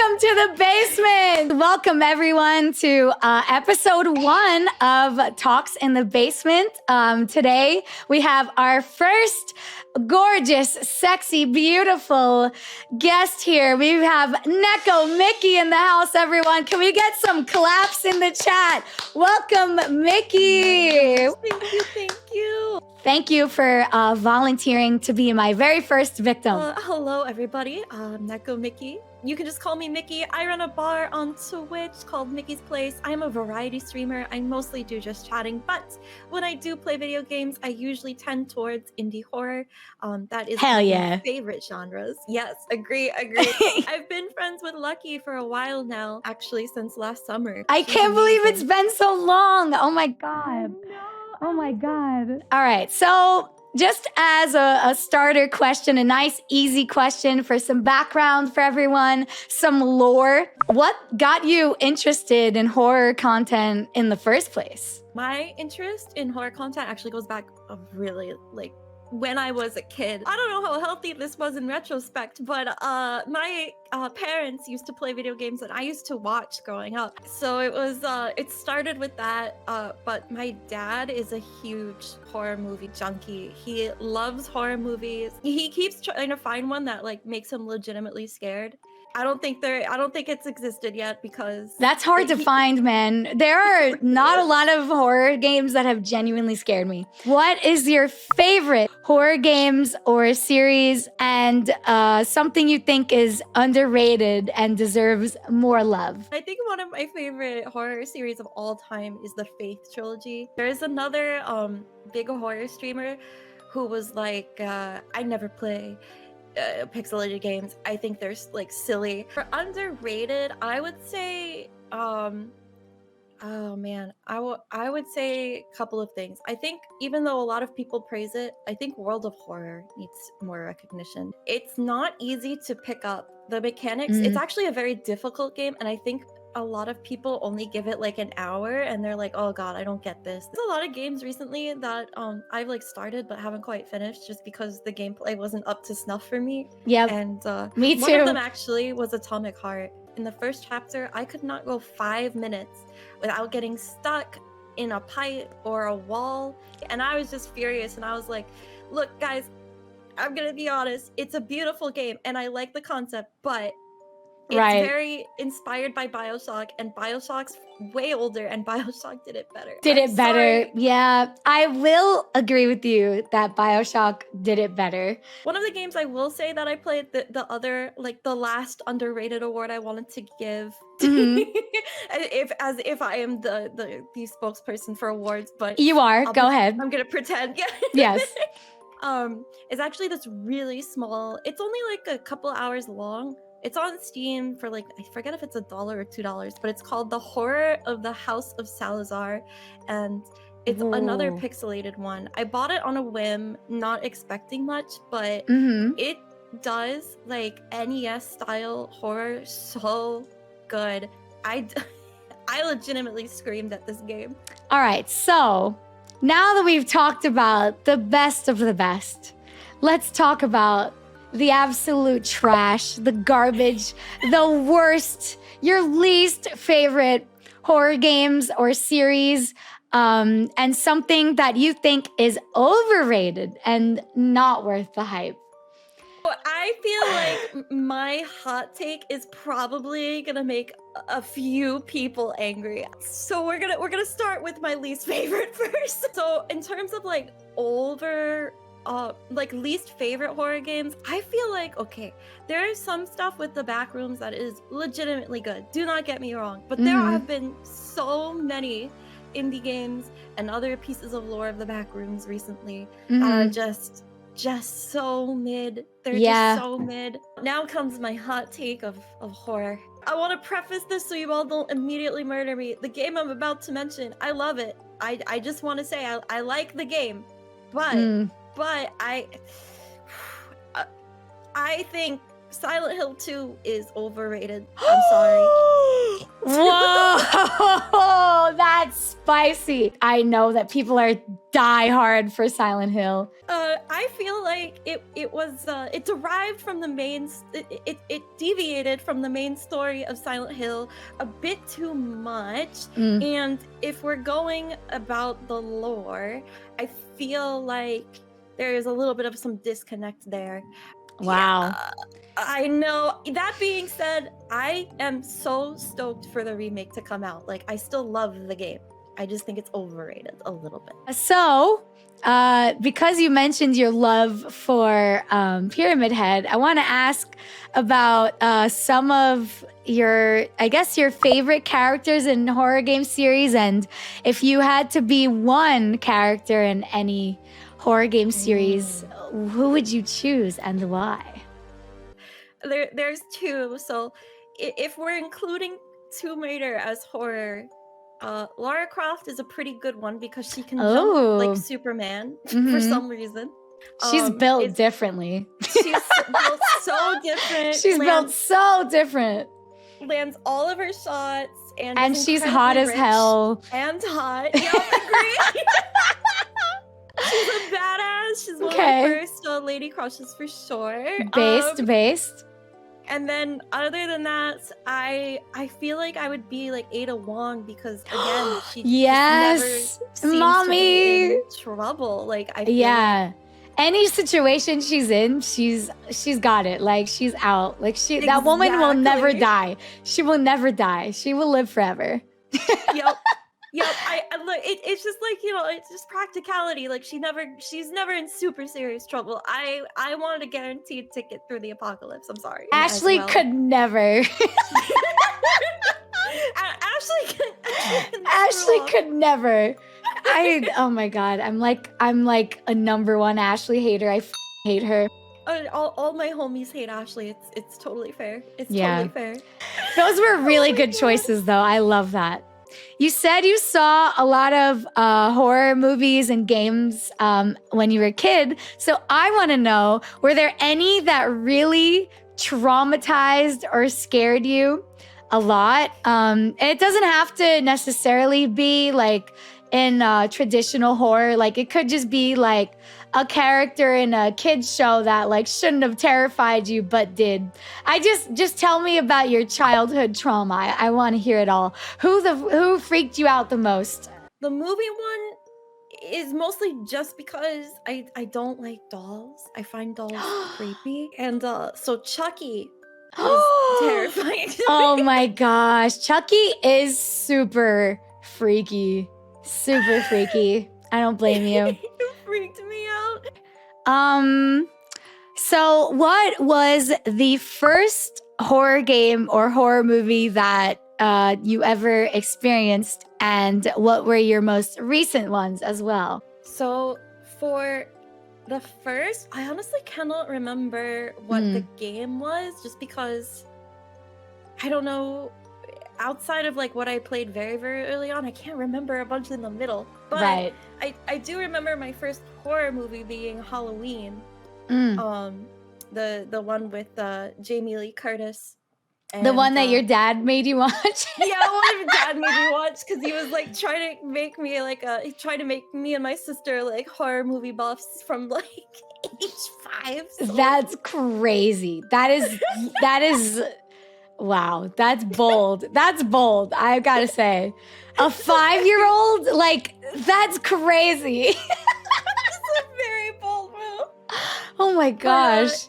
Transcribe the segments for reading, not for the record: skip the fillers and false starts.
Welcome to the basement. Welcome everyone to episode 1 of Talks in the Basement. Today we have our first gorgeous, sexy, beautiful guest here. We have Neko, Mikki in the house, everyone. Can we get some claps in the chat? Welcome, Mikki. Thank you. Thank you for volunteering to be my very first victim. Hello, everybody. Neko Mikki. You can just call me Mikki. I run a bar on Twitch called Mikki's Place. I'm a variety streamer. I mostly do just chatting, but when I do play video games, I usually tend towards indie horror. That is Hell one of yeah. my favorite genres. Yes, agree. I've been friends with Lucky for a while now, actually since last summer. I She's can't believe it's amazing. been so long. Oh my God. Oh my God. All right. So just as a starter question, a nice, easy question for some background for everyone, some lore. What got you interested in horror content in the first place? My interest in horror content actually goes back a really, when I was a kid. I don't know how healthy this was in retrospect, but my parents used to play video games and I used to watch growing up. So it started with that, but my dad is a huge horror movie junkie. He loves horror movies. He keeps trying to find one that makes him legitimately scared. I don't think it's existed yet because that's hard to find, man. There are not a lot of horror games that have genuinely scared me. What is your favorite horror games or series, and something you think is underrated and deserves more love? I think one of my favorite horror series of all time is the Faith trilogy. There is another big horror streamer who was like, I never play pixelated games. I think they're silly. For underrated, I would say oh man, I would say a couple of things. I think even though a lot of people praise it, I think World of Horror needs more recognition. It's not easy to pick up. The mechanics, it's actually a very difficult game, and I think a lot of people only give it an hour and they're like, oh god, I don't get this. There's a lot of games recently that I've started but haven't quite finished just because the gameplay wasn't up to snuff for me. Yep. And me too. One of them actually was Atomic Heart. In the first chapter, I could not go 5 minutes without getting stuck in a pipe or a wall, and I was just furious, and I was like, look guys, I'm gonna be honest, it's a beautiful game and I like the concept, but it's very inspired by BioShock, and BioShock's way older, and BioShock did it better. Sorry. Yeah, I will agree with you that BioShock did it better. One of the games I will say that I played, the other, the last underrated award I wanted to give, if I am the spokesperson for awards, but you are. Go ahead. I'm gonna pretend. Yes. It's actually this really small. It's only a couple hours long. It's on Steam for I forget if it's $1 or $2, but it's called The Horror of the House of Salazar, and it's another pixelated one. I bought it on a whim, not expecting much, but it does NES style horror so good. I legitimately screamed at this game. All right, so now that we've talked about the best of the best, let's talk about the absolute trash, the garbage, the worst, your least favorite horror games or series, and something that you think is overrated and not worth the hype. I feel like my hot take is probably gonna make a few people angry. So we're gonna start with my least favorite first. So in terms of least favorite horror games, I feel okay, there is some stuff with the Backrooms that is legitimately good, do not get me wrong, but there have been so many indie games and other pieces of lore of the Backrooms recently that are just so mid. They're just so mid. Now comes my hot take of horror. I want to preface this so you all don't immediately murder me. The game I'm about to mention, I love it. I just want to say I like the game, but I think Silent Hill 2 is overrated. I'm sorry. Whoa, that's spicy. I know that people are diehard for Silent Hill. I feel like it was it derived from the it deviated from the main story of Silent Hill a bit too much. And if we're going about the lore, I feel like there is a little bit of some disconnect there. Wow. Yeah, I know. That being said, I am so stoked for the remake to come out. Like, I still love the game. I just think it's overrated a little bit. So, because you mentioned your love for Pyramid Head, I want to ask about some of your favorite characters in horror game series, and if you had to be one character in any horror game series, who would you choose and why? There's two. So if we're including Tomb Raider as horror, Lara Croft is a pretty good one because she can jump like Superman for some reason. She's built differently. She's built so different. She's built so different. Lands all of her shots, and she's hot as hell. And hot. Yeah, agree. She's a badass. She's one of my first lady crushes for sure. Based. And then other than that, I feel like I would be like Ada Wong because again, she never seems mommy to be in trouble. Like I feel like any situation she's in, she's got it. Like she's out. Like that woman will never die. She will never die. She will live forever. Yep. Yep, it's just like, you know, it's just practicality. Like she's never in super serious trouble. I wanted a guaranteed ticket through the apocalypse. I'm sorry. Ashley could never. Ashley could never. Oh my god, I'm like a number one Ashley hater. I hate her. All my homies hate Ashley. It's totally fair. It's totally fair. Those were really good choices, though. I love that. You said you saw a lot of horror movies and games when you were a kid. So I want to know, were there any that really traumatized or scared you a lot? It doesn't have to necessarily be like in traditional horror. Like it could just be like a character in a kid's show that like shouldn't have terrified you but did. Just tell me about your childhood trauma. I want to hear it all. Who freaked you out the most? The movie one is mostly just because I don't like dolls. I find dolls creepy. And so Chucky was terrifying. Oh my gosh. Chucky is super freaky. Super freaky. I don't blame you. It freaked me out. So what was the first horror game or horror movie that you ever experienced, and what were your most recent ones as well? So for the first, I honestly cannot remember what the game was, just because I don't know. Outside of like what I played very, very early on, I can't remember a bunch in the middle. But I do remember my first horror movie being Halloween. The one with Jamie Lee Curtis. And, the one that your dad made you watch? Yeah, one of dad made me watch because he was like trying to make me like he tried to make me and my sister like horror movie buffs from like age 5. So. That's crazy. That is wow, that's bold. That's bold, I gotta say. A 5-year-old? Like, that's crazy. It's a very bold move. Oh my gosh.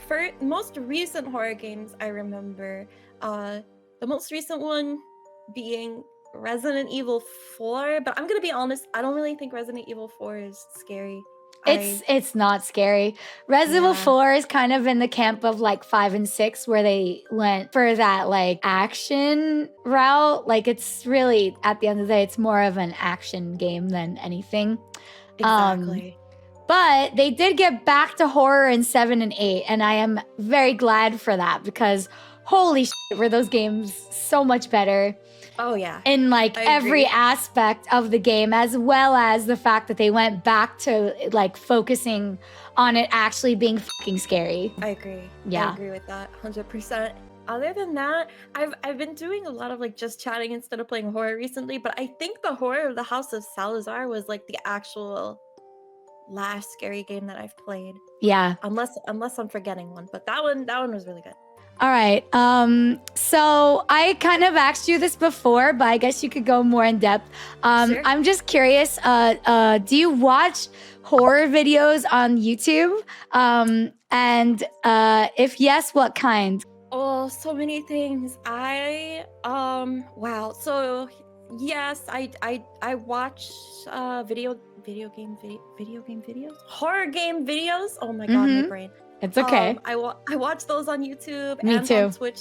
For most recent horror games, I remember the most recent one being Resident Evil 4. But I'm gonna be honest, I don't really think Resident Evil 4 is scary. It's not scary. Resident Evil 4 is kind of in the camp of like 5 and 6, where they went for that like action route. Like it's really, at the end of the day, it's more of an action game than anything. Exactly. But they did get back to horror in 7 and 8, and I am very glad for that, because holy shit, were those games so much better. Oh yeah. in like I every agree. aspect of the game, as well as the fact that they went back to like focusing on it actually being fucking scary. I agree. Yeah. I agree with that 100%. Other than that, I've been doing a lot of like just chatting instead of playing horror recently, but I think the Horror of the House of Salazar was like the actual last scary game that I've played. Yeah. Unless I'm forgetting one, but that one was really good. All right. So I kind of asked you this before, but I guess you could go more in depth. Sure. I'm just curious. Do you watch horror videos on YouTube? And if yes, what kind? Oh, so many things. Wow. So yes, I watch video game videos, horror game videos. Oh my god, my Mhm. brain. It's okay. I watch those on YouTube Me and too. on Twitch.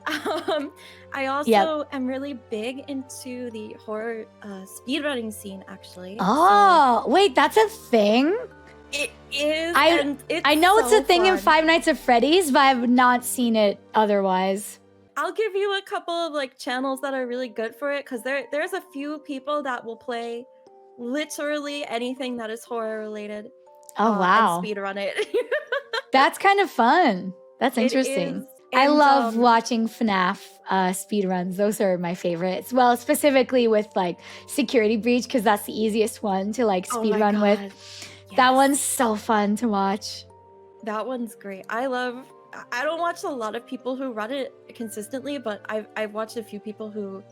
I also am really big into the horror speedrunning scene, actually. Oh, wait, that's a thing? It is. I know it's a thing in Five Nights at Freddy's, but I've not seen it otherwise. I'll give you a couple of like channels that are really good for it, because there's a few people that will play literally anything that is horror related. Oh, wow. And speedrun it. That's kind of fun. That's interesting. It is. I And, love watching FNAF speedruns. Those are my favorites. Well, specifically with like Security Breach, because that's the easiest one to like Oh my speedrun with. God. That Yes. one's so fun to watch. That one's great. I don't watch a lot of people who run it consistently, but I've watched a few people who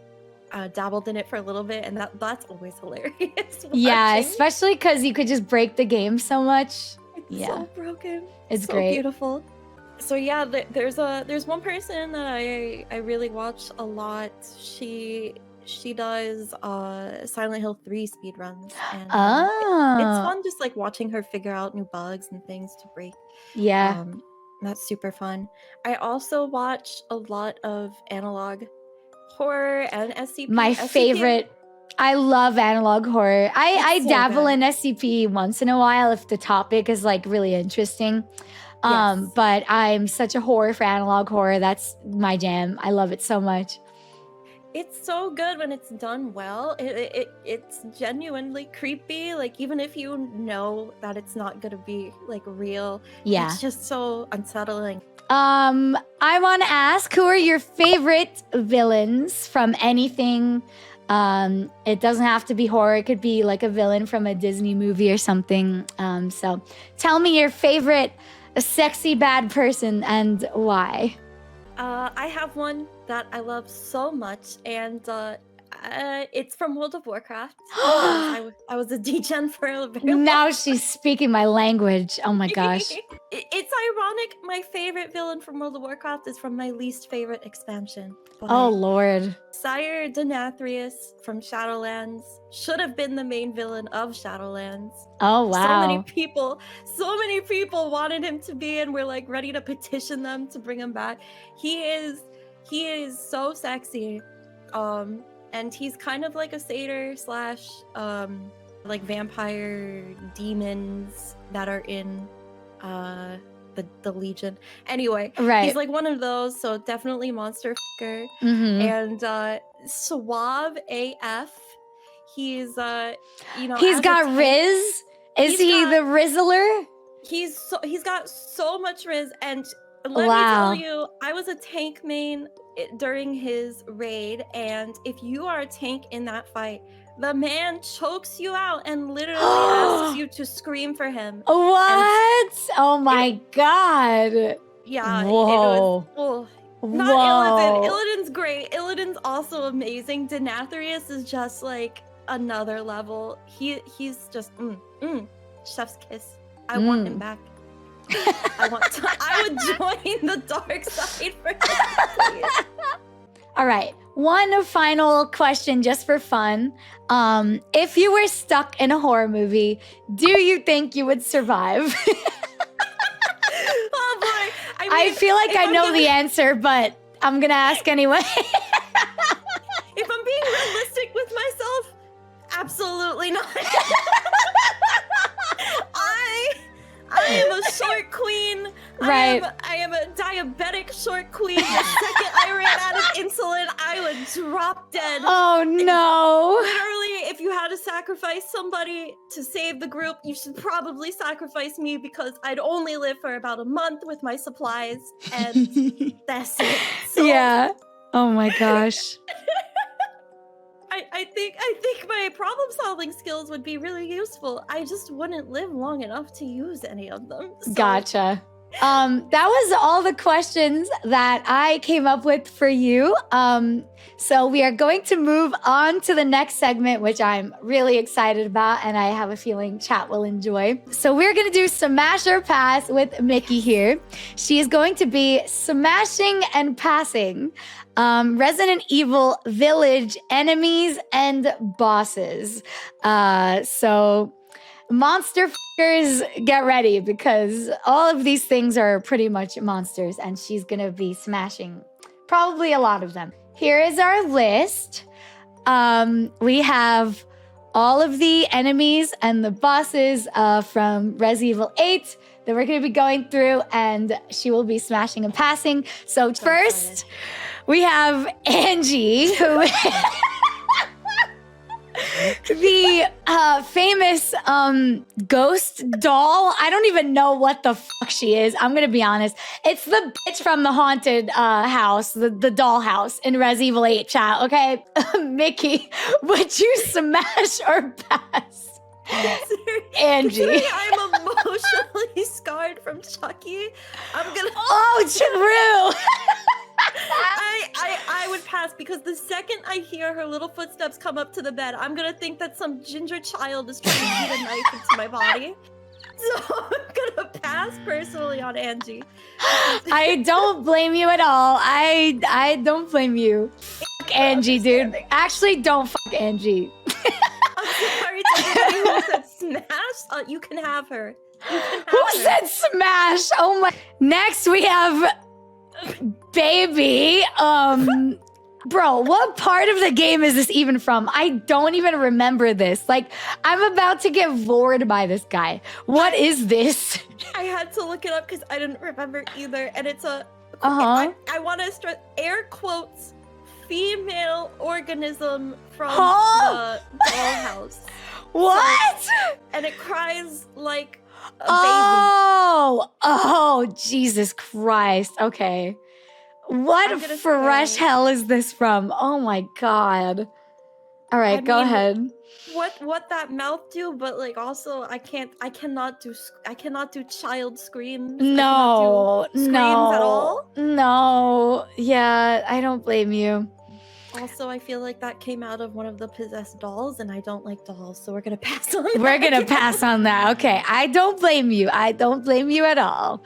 dabbled in it for a little bit, and that's always hilarious. Yeah, watching. especially because you could just break the game so much. It's Yeah. so broken. It's so great. Beautiful. So yeah, there's one person that I really watch a lot. She does Silent Hill 3 speedruns, and it's fun just like watching her figure out new bugs and things to break. Yeah. That's super fun. I also watch a lot of analog horror and SCP. My favorite. I love analog horror. I so dabble good. in SCP once in a while if the topic is like really interesting. Yes. But I'm such a whore for analog horror. That's my jam. I love it so much. It's so good when it's done well. It's genuinely creepy. Like even if you know that it's not gonna be like real, Yeah. it's just so unsettling. I want to ask, who are your favorite villains from anything? It doesn't have to be horror. It could be like a villain from a Disney movie or something. So tell me your favorite sexy bad person and why. I have one that I love so much, and it's from World of Warcraft. I was a degen for a very long Now time. she's speaking my language. Oh my gosh. It's ironic. My favorite villain from World of Warcraft is from my least favorite expansion. But Oh Lord. Sire Denathrius from Shadowlands should have been the main villain of Shadowlands. Oh wow. So many people wanted him to be, and we're like ready to petition them to bring him back. He is so sexy. And he's kind of like a satyr slash like vampire demons that are in the Legion. Anyway, Right. he's like one of those, so definitely monster fucker. Mhm. And suave AF. He's He's as a got tank- Riz. Is he's he got- the Rizzler? He's got so much Riz, and let Wow. me tell you, I was a tank main during his raid, and if you are a tank in that fight, the man chokes you out and literally asks you to scream for him. What? Oh my god. Yeah, Whoa. it was. Whoa. Not Illidan. Illidan's great. Illidan's also amazing. Denathrius is just like another level. He's just chef's kiss. I want him back. I would join the dark side for him, please. All right. One final question just for fun. If you were stuck in a horror movie, do you think you would survive? Oh boy. I feel like I know the answer, but I'm going to ask anyway. If I'm being realistic with myself, absolutely not. I am a short short queen. Right. I am a diabetic short queen. The second I ran out of insulin, I would drop dead. Oh no. Literally, if you had to sacrifice somebody to save the group, you should probably sacrifice me because I'd only live for about a month with my supplies, and that's it. So, Yeah. Oh my gosh. I think my problem-solving skills would be really useful. I just wouldn't live long enough to use any of them. So. Gotcha. That was all the questions that I came up with for you. So we are going to move on to the next segment, which I'm really excited about, and I have a feeling chat will enjoy. So we're going to do Smash or Pass with Mikki here. She is going to be smashing and passing Resident Evil Village enemies and bosses. So monster f***ers, get ready, because all of these things are pretty much monsters, and she's gonna be smashing probably a lot of them. Here is our list. We have all of the enemies and the bosses from Resident Evil 8 that we're gonna be going through, and she will be smashing and passing. So first, we have Angie, who the famous ghost doll. I don't even know what the fuck she is. I'm gonna be honest. It's the bitch from the haunted house, the doll house in Resident Evil 8 chat, okay? Mikki, would you smash or pass? Angie. I'm emotionally scarred from Chucky. I'm gonna. Oh, true. I would pass, because the second I hear her little footsteps come up to the bed, I'm gonna think that some ginger child is trying to get a knife into my body. So I'm gonna pass personally on Angie. I don't blame you at all. I don't blame you. Fuck Angie, dude. Actually, don't fuck Angie. I'm sorry to everybody who said smash. You can have her. Who said smash? Oh my. Next, we have Baby. Bro, what part of the game is this even from? I don't even remember this. Like, I'm about to get bored by this guy. What is this? I had to look it up because I didn't remember either. And it's a... Uh-huh. I want to stress, air quotes, female organism from Huh? the dollhouse. What? So, and it cries like a Oh, Jesus Christ. Okay. What fresh hell is this from? Oh my God. All right, go ahead. What that mouth do, but like also I cannot do child screams. No, screams at all. No. Yeah, I don't blame you. Also, I feel like that came out of one of the possessed dolls, and I don't like dolls, so we're gonna pass on that. We're gonna pass on that. Okay, I don't blame you. I don't blame you at all.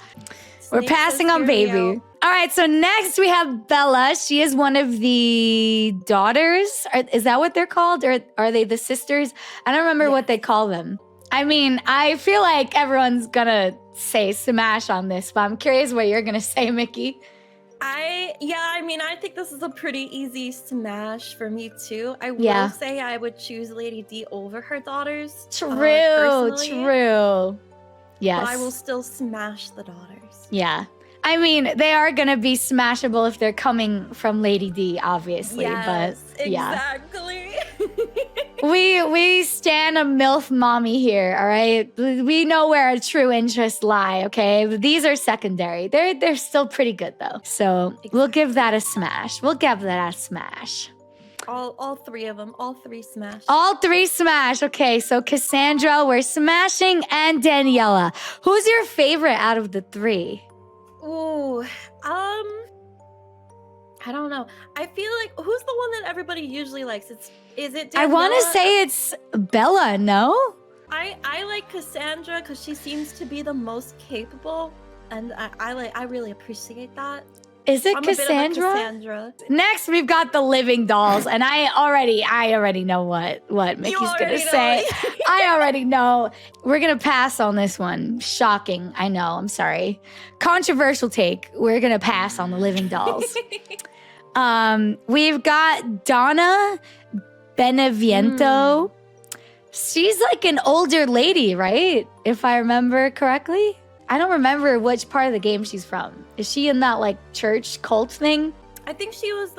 We're passing on Baby. All right, so next we have Bella. She is one of the daughters. Is that what they're called? Or are they the sisters? I don't remember what they call them. I mean, I feel like everyone's gonna say smash on this, but I'm curious what you're gonna say, Mikki. I think this is a pretty easy smash for me too. I will say I would choose Lady D over her daughters. True. Yes. But I will still smash the daughters. Yeah. I mean, they are going to be smashable if they're coming from Lady D, obviously. Yes, but yeah. Exactly. We stand a MILF mommy here, all right? We know where our true interests lie, okay? These are secondary. They're still pretty good, though. So we'll give that a smash. All three of them. All three smash. All three smash. Okay, so Cassandra, we're smashing, and Daniela. Who's your favorite out of the three? Ooh, I don't know. I feel like, who's the one that everybody usually likes? Is it Daniela? I want to say it's Bella, no? I like Cassandra because she seems to be the most capable, and I really appreciate that. Is it I'm Cassandra? A bit of a Cassandra? Next, we've got the living dolls, and I already know what Mikki's gonna say. I already know. We're gonna pass on this one. Shocking. I know. I'm sorry. Controversial take. We're gonna pass on the living dolls. We've got Donna Beneviento. She's like an older lady, right? If I remember correctly. I don't remember which part of the game she's from. Is she in that like church cult thing? I think she's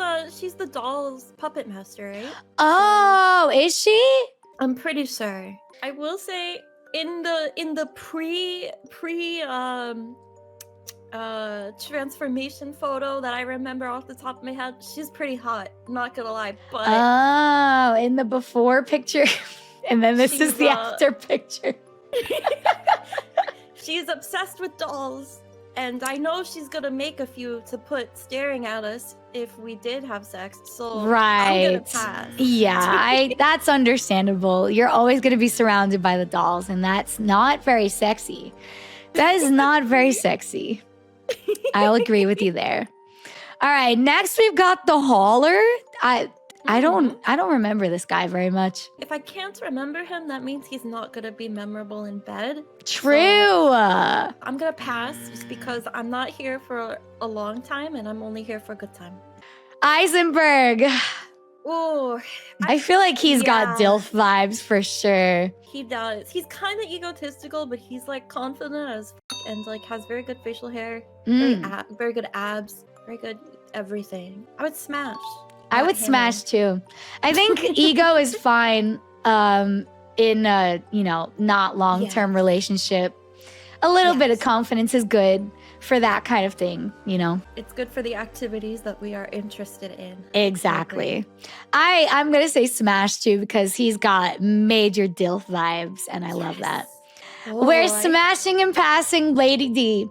the doll's puppet master, right? Oh, is she? I'm pretty sure. I will say in the pre transformation photo that I remember off the top of my head, she's pretty hot, not gonna lie. But Oh, in the before picture. And then this is She's, the after picture. she's obsessed with dolls, and I know she's gonna make a few to put staring at us if we did have sex. So I'm gonna Right. pass. Yeah, that's understandable. You're always going to be surrounded by the dolls, and that's not very sexy. That is not very sexy. I'll agree with you there. All right, next we've got the hauler. I don't remember this guy very much. If I can't remember him, that means he's not gonna be memorable in bed. True. I'm gonna pass just because I'm not here for a long time and I'm only here for a good time. Eisenberg. Oh, I feel like he's got Yeah. DILF vibes for sure. he does. He's kind of egotistical, but he's like confident as and like has very good facial hair, very good abs, very good everything. I would smash. I would smash too. I think ego is fine in a, not long-term relationship. A little bit of confidence is good for that kind of thing, It's good for the activities that we are interested in. Exactly. I'm going to say smash too because he's got major DILF vibes and I love that. We're smashing and passing Lady D.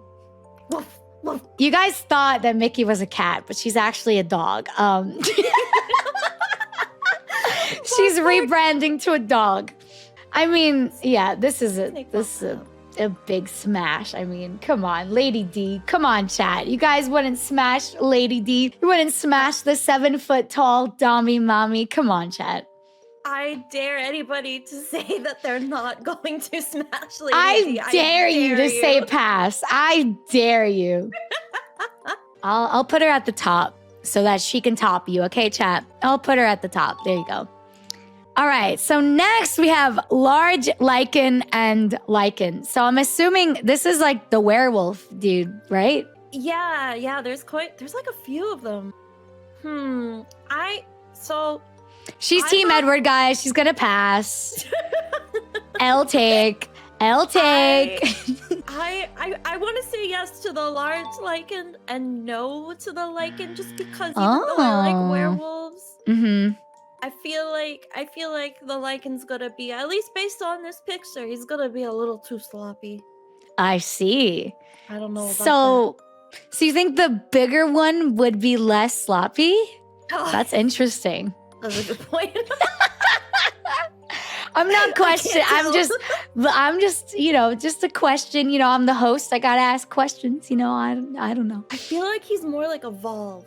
Woof, woof. You guys thought that Mikki was a cat, but she's actually a dog. She's rebranding to a dog. I mean, yeah, this is a big smash. I mean, come on, Lady D. Come on, chat. You guys wouldn't smash Lady D. You wouldn't smash the 7-foot-tall Dommy Mommy. Come on, chat. I dare anybody to say that they're not going to smash Lady D. I dare you to say pass. I dare you. I'll put her at the top so that she can top you. Okay, chat? I'll put her at the top. There you go. All right. So next we have large lichen and lichen. So I'm assuming this is like the werewolf dude, right? Yeah. There's like a few of them. She's Team Edward, guys. She's gonna pass. L take. I want to say yes to the large lichen and no to the lichen just because even though I like werewolves, I feel like the liken's gonna be, at least based on this picture, he's gonna be a little too sloppy. I see. I don't know about So you think the bigger one would be less sloppy? that. That's interesting. That's a good point. I'm not questioning. I'm just, just a question. I'm the host. I gotta ask questions. I don't know. I feel like he's more like evolved.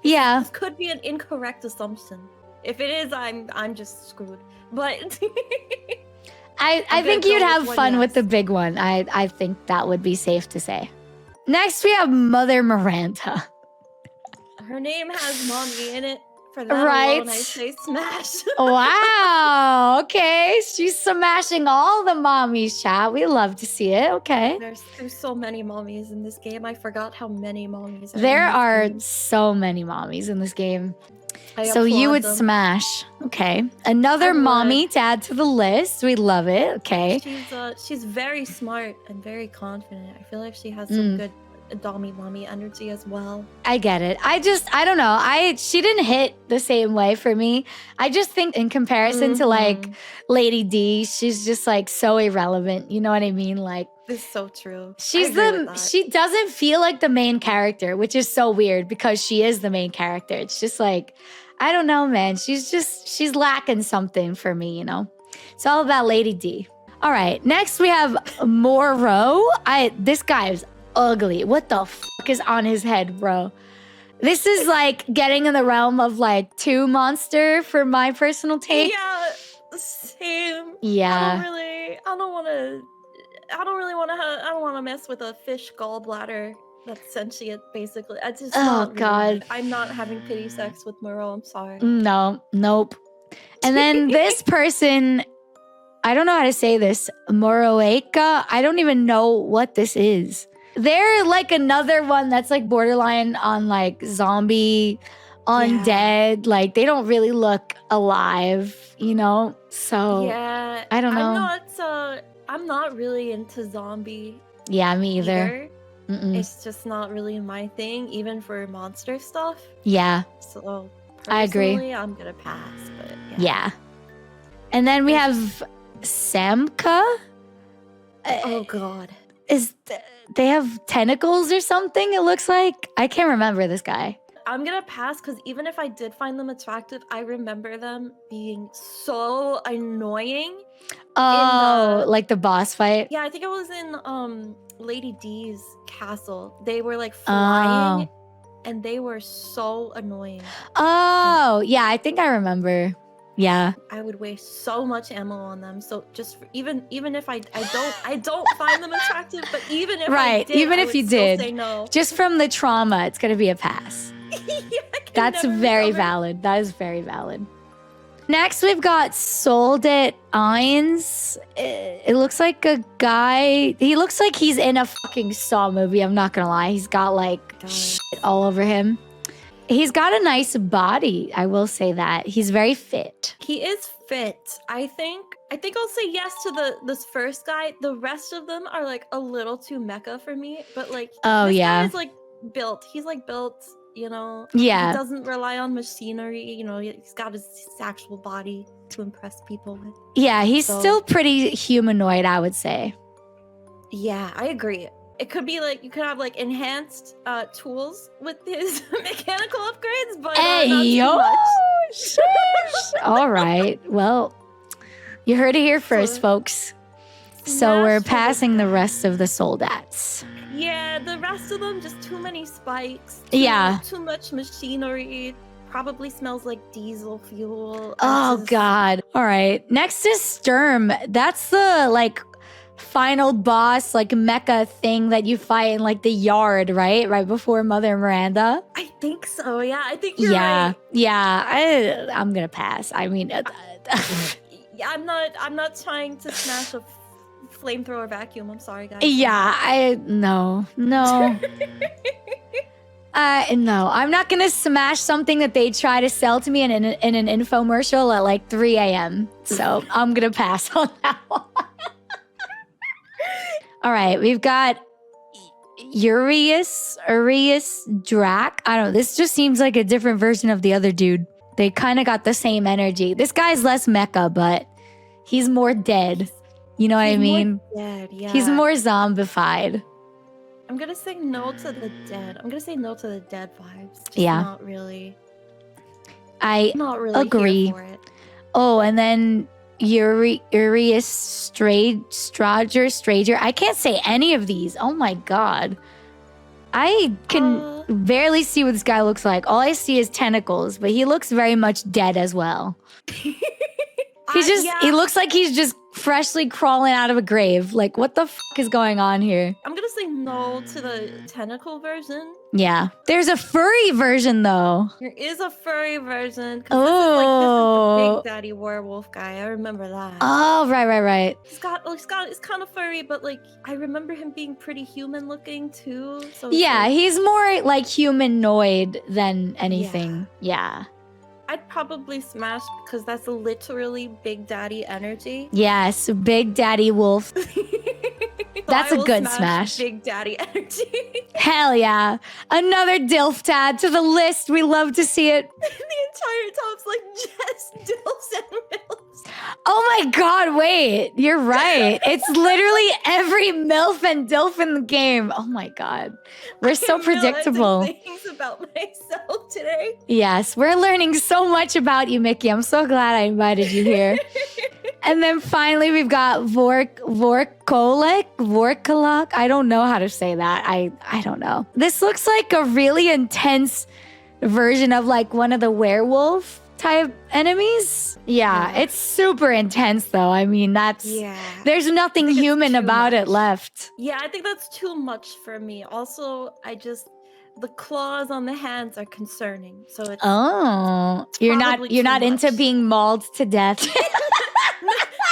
Yeah. This could be an incorrect assumption. If it is, I'm just screwed. But I think you'd have fun with the big one. I think that would be safe to say. Next, we have Mother Miranda. her name has mommy in it. For that alone, I say smash. Wow. Okay. She's smashing all the mommies, chat. We love to see it. Okay. There's so many mommies in this game. I forgot how many mommies. There are so many mommies in this game. I So you applaud would them. smash. Okay. Another mommy to add to the list. We love it. Okay. She's very smart and very confident. I feel like she has some good Dommy mommy energy as well. I get it. I don't know. She didn't hit the same way for me. I just think in comparison to like Lady D, she's just like so irrelevant. You know what I mean? Like It's so true. she doesn't feel like the main character, which is so weird because she is the main character. It's just like, I don't know, man. She's lacking something for me, It's all about Lady D. All right. Next we have Moro. This guy is ugly. What the fuck is on his head, bro? This is like getting in the realm of like 2 monster for my personal take. Yeah, same. Yeah. I don't want to mess with a fish gallbladder that's sentient, basically. I just God. I'm not having pity sex with Moreau. I'm sorry. No, nope. And then this person, I don't know how to say this. Moroeka. I don't even know what this is. They're like another one that's like borderline on like zombie, undead. Like they don't really look alive, you know? So Yeah, I don't know. I'm not really into zombie Yeah, me either. Mm-mm. It's just not really my thing, even for monster stuff. Yeah, So I agree. personally, I'm gonna pass. But Yeah. And then we have Samka. Oh god. They have tentacles or something, it looks like? I can't remember this guy. I'm gonna pass because even if I did find them attractive, I remember them being so annoying. Oh, like the boss fight? Yeah, I think it was in Lady D's castle. They were like flying and they were so annoying. Oh, yeah, I think I remember. Yeah. I would waste so much ammo on them. So just even if I don't find them attractive, but even if I did, even I if would you still did, say no. just from the trauma, it's gonna be a pass. Yeah, That's very valid. That is very valid. Next, we've got Soldet Ines. It looks like a guy. He looks like he's in a fucking Saw movie. I'm not gonna lie. He's got like shit all over him. He's got a nice body. I will say that. He's very fit. He is fit. I think I'll say yes to this first guy. The rest of them are like a little too mecha for me. But like, this guy is like built. He's like built. You know, yeah. He doesn't rely on machinery. You know, he's got his actual body to impress people with. Yeah, he's still pretty humanoid, I would say. Yeah, I agree. It could be like you could have like enhanced tools with his mechanical upgrades, but hey, not yo, too much. All right. Well, you heard it here first, folks. So we're passing the rest of the soldats. Yeah, the rest of them just too many spikes. Too much machinery. Probably smells like diesel fuel. Oh god. All right. Next is Sturm. That's the like final boss, like mecha thing that you fight in like the yard, right? Right before Mother Miranda. I think so. Yeah, I think you're right. Yeah. I'm gonna pass. I mean, yeah, I'm not trying to smash a flamethrower vacuum. I'm sorry, guys. Yeah, no. No, I'm not gonna smash something that they try to sell to me in an infomercial at like 3 a.m. So I'm gonna pass on that one. All right, we've got Urius Drac. I don't know. This just seems like a different version of the other dude. They kind of got the same energy. This guy's less mecha, but he's more dead. You know what I mean? Dead, yeah. He's more zombified. I'm gonna say no to the dead. I'm gonna say no to the dead vibes. Just not really. Not really agree. Here for it. Oh, and then Urius Strager. I can't say any of these. Oh my god. I can barely see what this guy looks like. All I see is tentacles, but he looks very much dead as well. He looks like he's just freshly crawling out of a grave. Like, what the fuck is going on here? I'm gonna say no to the tentacle version. Yeah. There's a furry version, though. There is a furry version. Oh. This is the Big Daddy werewolf guy. I remember that. Oh, right. It's kind of furry, but like, I remember him being pretty human looking too. So yeah, he's more like humanoid than anything. Yeah. I'd probably smash because that's literally Big Daddy energy. Yes, Big Daddy Wolf. That's a good smash. Big Daddy energy. Hell yeah. Another DILF tab to the list. We love to see it. The entire top's like just DILFs and MILFs. Oh my god, wait. You're right. It's literally every MILF and DILF in the game. Oh my god. We're so predictable. Things about myself today. Yes, we're learning so much about you, Mikki. I'm so glad I invited you here. And then finally, we've got Vorkolak. I don't know how to say that. I don't know. This looks like a really intense version of like one of the werewolf type enemies. Yeah, it's super intense though. I mean, there's nothing human about it left. Yeah, I think that's too much for me. Also, the claws on the hands are concerning. So it's you're not into being mauled to death.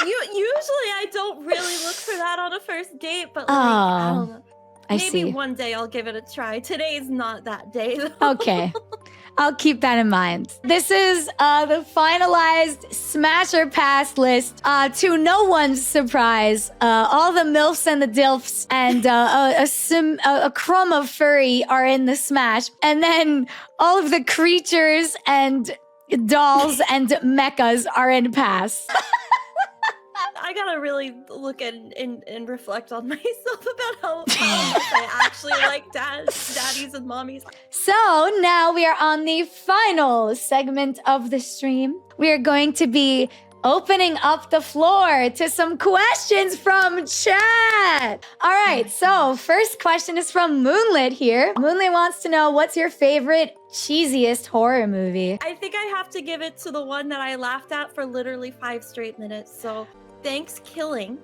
You I don't really look for that on a first date, but like, I don't know. I Maybe see. one day I'll give it a try. Today's not that day, though. Okay. I'll keep that in mind. This is the finalized Smash or Pass list. To no one's surprise, all the MILFs and the DILFs and a crumb of furry are in the Smash. And then all of the creatures and dolls and mechas are in Pass. I gotta really look and reflect on myself about how much I actually like daddies and mommies. So now we are on the final segment of the stream. We are going to be opening up the floor to some questions from chat. All right, so first question is from Moonlit here. Moonlit wants to know, what's your favorite cheesiest horror movie? I think I have to give it to the one that I laughed at for literally 5 straight minutes. So Thanksgiving.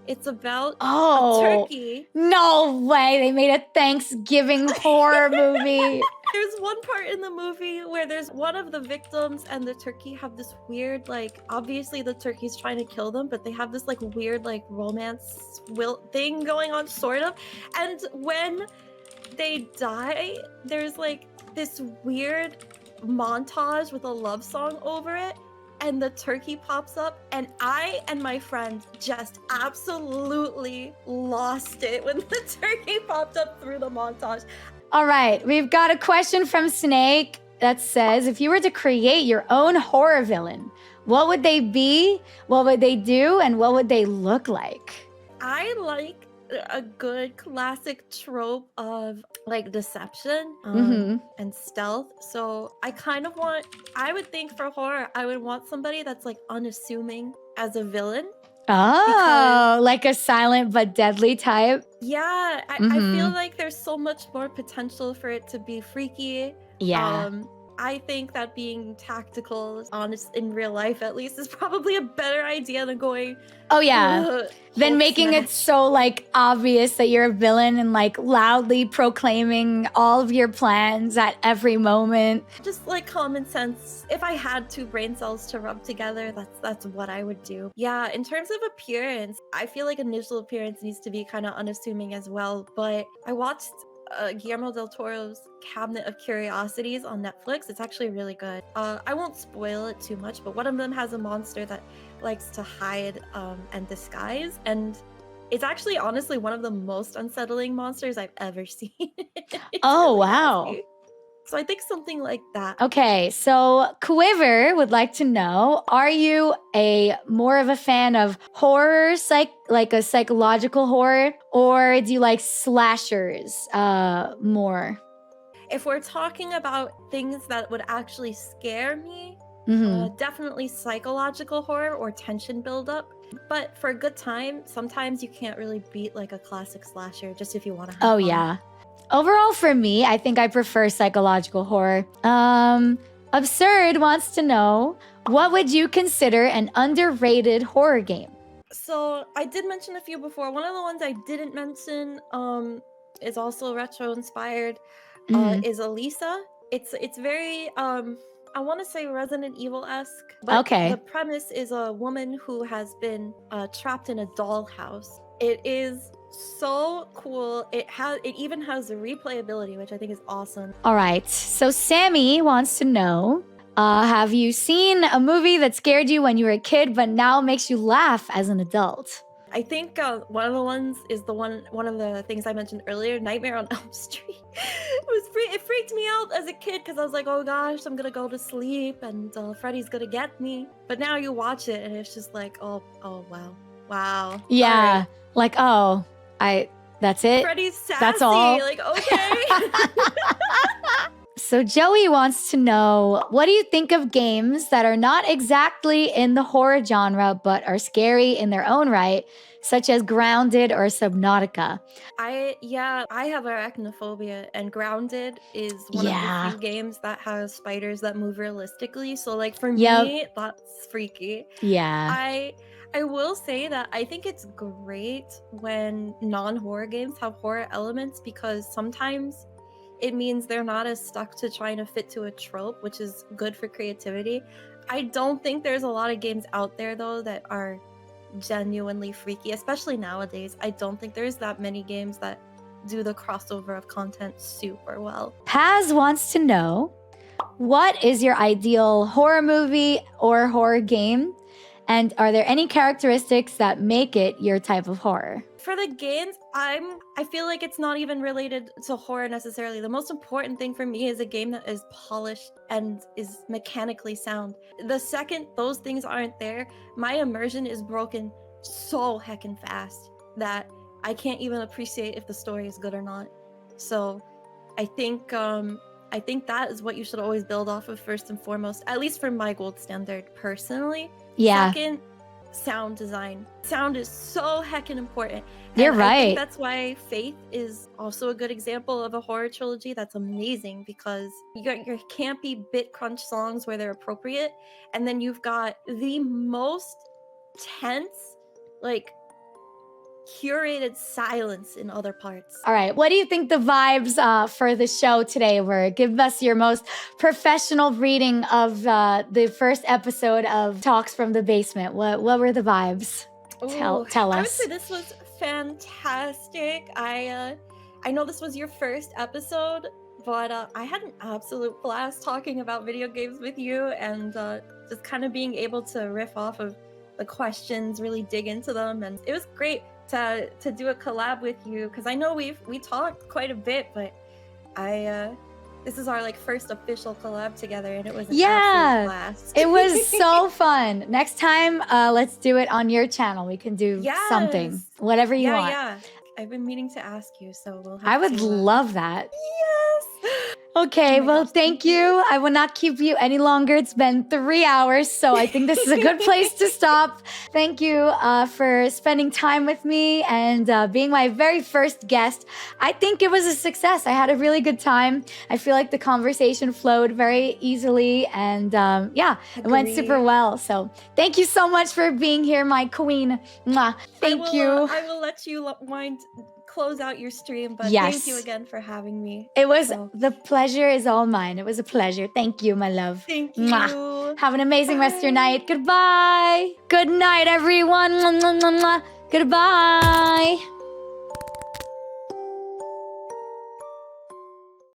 It's about a turkey. No way, they made a Thanksgiving horror movie. There's one part in the movie where there's one of the victims and the turkey have this weird, like, obviously the turkey's trying to kill them, but they have this like weird like romance thing going on, sort of. And when they die, there's like this weird montage with a love song over it. And the turkey pops up, and I and my friend just absolutely lost it when the turkey popped up through the montage. All right, we've got a question from Snake that says, if you were to create your own horror villain, what would they be, what would they do, and what would they look like? I like a good classic trope of like deception and stealth. So I would think for horror, I would want somebody that's like unassuming as a villain. Oh, like a silent but deadly type? Yeah, I feel like there's so much more potential for it to be freaky. Yeah. I think that being tactical, honest in real life at least, is probably a better idea than going. Oh yeah. Then making it so like obvious that you're a villain and like loudly proclaiming all of your plans at every moment. Just like common sense. If I had 2 brain cells to rub together, that's what I would do. Yeah, in terms of appearance, I feel like initial appearance needs to be kind of unassuming as well. But I watched Guillermo del Toro's Cabinet of Curiosities on Netflix. It's actually really good. I won't spoil it too much, but one of them has a monster that likes to hide and disguise, and it's actually honestly one of the most unsettling monsters I've ever seen. Oh, really wow. nasty. So I think something like that. Okay, so Quiver would like to know, are you more of a fan of horror, like a psychological horror, or do you like slashers more? If we're talking about things that would actually scare me, definitely psychological horror or tension buildup. But for a good time, sometimes you can't really beat like a classic slasher just if you want to have fun. Yeah. Overall, for me, I think I prefer psychological horror. Absurd wants to know, what would you consider an underrated horror game? So I did mention a few before. One of the ones I didn't mention is also retro inspired. Is Elisa. It's very I want to say Resident Evil-esque. But Okay. The premise is a woman who has been trapped in a dollhouse. It is so cool. It even has the replayability, which I think is awesome. All right. So Sammy wants to know, have you seen a movie that scared you when you were a kid, but now makes you laugh as an adult? I think one of the ones is one of the things I mentioned earlier, Nightmare on Elm Street. It freaked me out as a kid because I was like, oh gosh, I'm gonna go to sleep and Freddy's gonna get me. But now you watch it and it's just like, oh wow. Yeah, like, oh, that's it? Freddy's sassy. That's all? Like, okay. So Joey wants to know, what do you think of games that are not exactly in the horror genre, but are scary in their own right, such as Grounded or Subnautica? I have arachnophobia, and Grounded is one of the few games that has spiders that move realistically. So like for me, that's freaky. Yeah. I will say that I think it's great when non-horror games have horror elements, because sometimes it means they're not as stuck to trying to fit to a trope, which is good for creativity. I don't think there's a lot of games out there though that are genuinely freaky, especially nowadays. I don't think there's that many games that do the crossover of content super well. Paz wants to know, what is your ideal horror movie or horror game? And are there any characteristics that make it your type of horror? For the games, I feel like it's not even related to horror necessarily. The most important thing for me is a game that is polished and is mechanically sound. The second those things aren't there, my immersion is broken so heckin' fast that I can't even appreciate if the story is good or not. So I think that is what you should always build off of first and foremost, at least for my gold standard personally. Yeah. Second, sound design. Sound is so heckin' important. You're And I right. think that's why Faith is also a good example of a horror trilogy that's amazing, because you got your campy bit crunch songs where they're appropriate, and then you've got the most tense, like, curated silence in other parts. All right. What do you think the vibes for the show today were? Give us your most professional reading of the first episode of Talks from the Basement. What were the vibes? Tell us. I would say this was fantastic. I know this was your first episode, but I had an absolute blast talking about video games with you, and just kind of being able to riff off of the questions, really dig into them, and it was great to do a collab with you, because I know we talked quite a bit, but this is our like first official collab together, and it was an absolute blast. It was so fun. Next time, let's do it on your channel. We can do something, whatever you want. Yeah. I've been meaning to ask you, so we'll have I would to, love that. Yes. Okay, Oh my well, gosh, thank you. I will not keep you any longer. It's been 3 hours, so I think this is a good place to stop. Thank you for spending time with me and being my very first guest. I think it was a success. I had a really good time. I feel like the conversation flowed very easily, and it went super well. So thank you so much for being here, my queen. Mwah. Thank you. I will let you close out your stream, but thank you again for having me. It was the pleasure is all mine. It was a pleasure. Thank you, my love. Thank you. Mwah. Have an amazing rest of your night. Goodbye. Good night, everyone. Mwah, mwah, mwah, mwah. Goodbye.